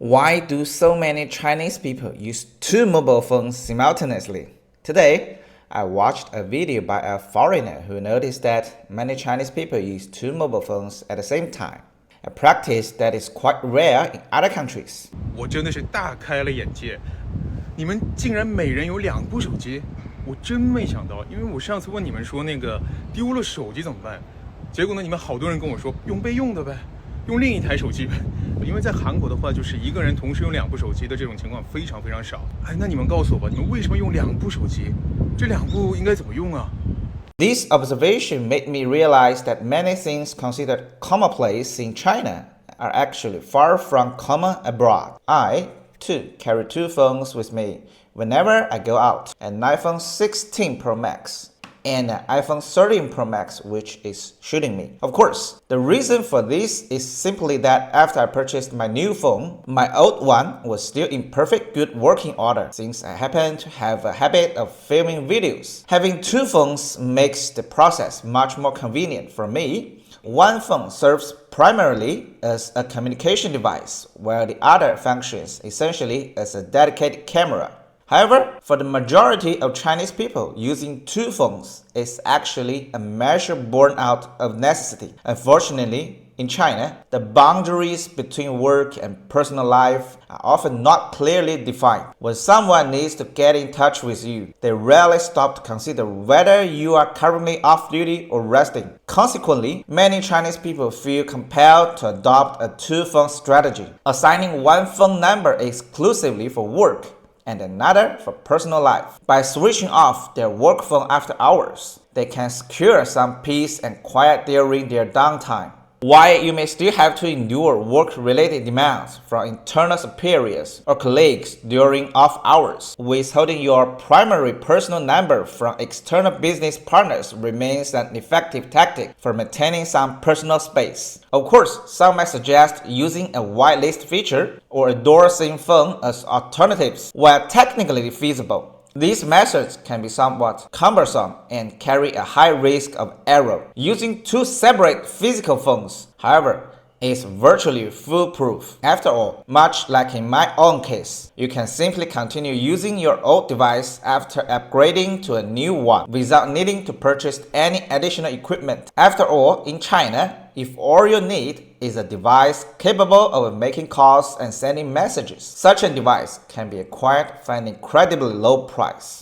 Why do so many Chinese people use two mobile phones simultaneously? Today, I watched a video by a foreigner who noticed that many Chinese people use two mobile phones at the same time, a practice that is quite rare in other countries. 我真的是大开了眼界，你们竟然每人有2部手机，我真没想到。因为我上次问你们说那个丢了手机怎么办，结果呢，你们好多人跟我说用备用的呗，用另一台手机呗。因为在韩国的话，就是一个人同时用2部手机的这种情况非常非常少。哎，那你们告诉我吧，你们为什么用2部手机？这2部应该怎么用啊？ This observation made me realize that many things considered commonplace in China are actually far from common abroad. I, too, carry two phones with me whenever I go out, an iPhone 16 Pro Max and an iPhone 13 Pro Max, which is shooting me. Of course, the reason for this is simply that after I purchased my new phone, my old one was still in perfect good working order since I happen to have a habit of filming videos. Having two phones makes the process much more convenient for me. One phone serves primarily as a communication device, while the other functions essentially as a dedicated camera. However, for the majority of Chinese people, using two phones is actually a measure born out of necessity. Unfortunately, in China, the boundaries between work and personal life are often not clearly defined. When someone needs to get in touch with you, they rarely stop to consider whether you are currently off duty or resting. Consequently, many Chinese people feel compelled to adopt a two-phone strategy, assigning one phone number exclusively for work and another for personal life. By switching off their work phone after hours, they can secure some peace and quiet during their downtime. While you may still have to endure work-related demands from internal superiors or colleagues during off hours, withholding your primary personal number from external business partners remains an effective tactic for maintaining some personal space. Of course, some might suggest using a whitelist feature or a dual SIM phone as alternatives, while technically feasible. These methods can be somewhat cumbersome and carry a high risk of error. Using two separate physical phones, however, is virtually foolproof. After all, much like in my own case, you can simply continue using your old device after upgrading to a new one without needing to purchase any additional equipment. After all, in China, if all you need is a device capable of making calls and sending messages, such a device can be acquired for an incredibly low price.